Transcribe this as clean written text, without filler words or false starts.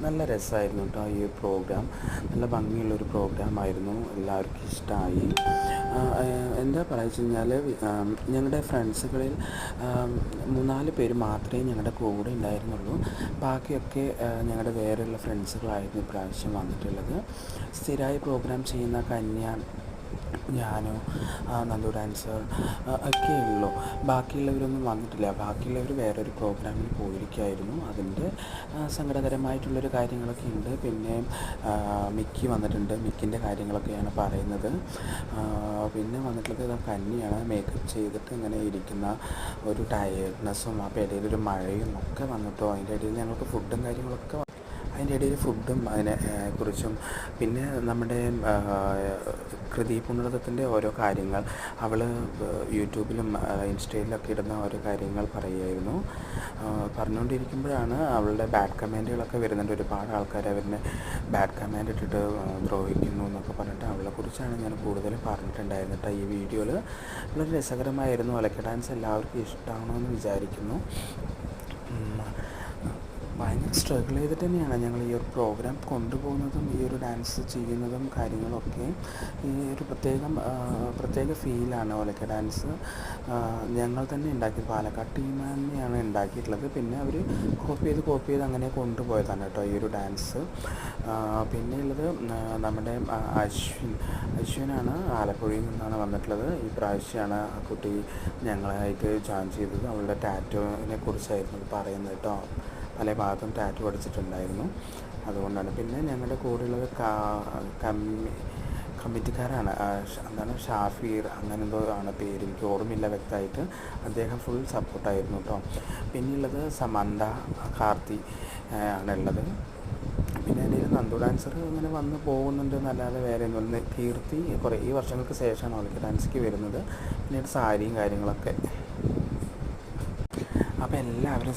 നല്ല രസമായിരുന്നു കേട്ടോ ഈ പ്രോഗ്രാം. നല്ല ഭംഗിയുള്ളൊരു പ്രോഗ്രാമായിരുന്നു, എല്ലാവർക്കും ഇഷ്ടമായി. എന്താ പറയുക വെച്ച് കഴിഞ്ഞാൽ ഞങ്ങളുടെ ഫ്രണ്ട്സുകളിൽ 3-4 പേര് മാത്രമേ ഞങ്ങളുടെ കൂടെ ഉണ്ടായിരുന്നുള്ളൂ. ബാക്കിയൊക്കെ ഞങ്ങളുടെ വേറെയുള്ള ഫ്രണ്ട്സുകളായിരുന്നു ഇപ്രാവശ്യം വന്നിട്ടുള്ളത്. സ്ഥിരമായി പ്രോഗ്രാം ചെയ്യുന്ന കന്യ, ഞാനോ നന്ദു ഡാൻസർ ഒക്കെ ഉള്ളൂ. ബാക്കിയുള്ളവരൊന്നും വന്നിട്ടില്ല. ബാക്കിയുള്ളവർ വേറൊരു പ്രോഗ്രാമിൽ പോയിരിക്കുകയായിരുന്നു. അതിൻ്റെ സങ്കടകരമായിട്ടുള്ളൊരു കാര്യങ്ങളൊക്കെ ഉണ്ട്. പിന്നെ മിക്കി വന്നിട്ടുണ്ട്. മിക്കിൻ്റെ കാര്യങ്ങളൊക്കെയാണ് പറയുന്നത്. പിന്നെ വന്നിട്ടുള്ളത് കന്നിയാണ്. മേക്കപ്പ് ചെയ്തിട്ട് ഇങ്ങനെ ഇരിക്കുന്ന ഒരു ടയേർഡ്നെസ്സും അപ്പോൾ ഇടയിലൊരു മഴയും ഒക്കെ വന്നിട്ടോ. അതിൻ്റെ ഇടയിൽ ഞങ്ങൾക്ക് ഫുഡും കാര്യങ്ങളൊക്കെ അതിൻ്റെ ഇടയിൽ ഫുഡും അതിനെ കുറിച്ചും പിന്നെ നമ്മുടെ കൃതി പുണർത്തത്തിൻ്റെ ഓരോ കാര്യങ്ങൾ അവൾ യൂട്യൂബിലും ഇൻസ്റ്റയിലൊക്കെ ഇടുന്ന ഓരോ കാര്യങ്ങൾ പറയുമായിരുന്നു. പറഞ്ഞുകൊണ്ടിരിക്കുമ്പോഴാണ് അവളുടെ ബാഡ് കമൻറ്റുകളൊക്കെ വരുന്നുണ്ട്. ഒരുപാട് ആൾക്കാർ അവരിനെ ബാഡ് കമൻറ്റ് ഇട്ടിട്ട് ദ്രോഹിക്കുന്നു എന്നൊക്കെ പറഞ്ഞിട്ട് അവളെക്കുറിച്ചാണ് ഞാൻ കൂടുതലും പറഞ്ഞിട്ടുണ്ടായിരുന്നിട്ട്. ഈ വീഡിയോയിൽ വളരെ രസകരമായിരുന്നു. ഒലക്ക ഡാൻസ് എല്ലാവർക്കും ഇഷ്ടമാണെന്ന് വിചാരിക്കുന്നു. ഭയങ്കര സ്ട്രഗിൾ ചെയ്തിട്ട് തന്നെയാണ് ഞങ്ങൾ ഈ ഒരു പ്രോഗ്രാം കൊണ്ടുപോകുന്നതും ഈ ഒരു ഡാൻസ് ചെയ്യുന്നതും കാര്യങ്ങളൊക്കെ. ഈ ഒരു പ്രത്യേക ഫീലാണ് ഒലക്ക ഡാൻസ്. ഞങ്ങൾ തന്നെ ഉണ്ടാക്കിയത്, പാലക്കാട് ടീം തന്നെയാണ് ഉണ്ടാക്കിയിട്ടുള്ളത്. പിന്നെ അവർ കോപ്പി ചെയ്ത് അങ്ങനെ കൊണ്ടുപോയതാണ് കേട്ടോ ഈ ഒരു ഡാൻസ്. പിന്നെ ഉള്ളത് നമ്മുടെ അശ്വിനാണ്, ആലപ്പുഴയിൽ നിന്നാണ് വന്നിട്ടുള്ളത്. ഈ പ്രാവശ്യമാണ് ആ കുട്ടി ഞങ്ങളായിട്ട് ജോയിൻ ചെയ്തത്. അവളുടെ ടാറ്റോനെ കുറിച്ചായിരുന്നു പറയുന്നത് കേട്ടോ. പല ഭാഗത്തും ടാറ്റു അടിച്ചിട്ടുണ്ടായിരുന്നു, അതുകൊണ്ടാണ്. പിന്നെ ഞങ്ങളുടെ കൂടെയുള്ളത് കമ്മിറ്റിക്കാരാണ്. എന്താണ് ഷാഫീർ അങ്ങനെ എന്തോ ആണ് പേര്, എനിക്ക് ഓർമ്മയില്ല വ്യക്തമായിട്ട്. അദ്ദേഹം ഫുൾ സപ്പോർട്ടായിരുന്നു കേട്ടോ. പിന്നെയുള്ളത് സമന്ത, കാർത്തി ആണുള്ളത്. പിന്നെ എൻ്റെ നന്ദു ഡാൻസർ ഇങ്ങനെ വന്ന് പോകുന്നുണ്ട് എന്നല്ലാതെ വേറെ ഒന്നും. കീർത്തി കുറേ വർഷങ്ങൾക്ക് ശേഷമാണ് അവൾക്ക് ഡാൻസിക്ക് വരുന്നത്. പിന്നീട് സാരിയും കാര്യങ്ങളൊക്കെ. അപ്പോൾ എല്ലാവരും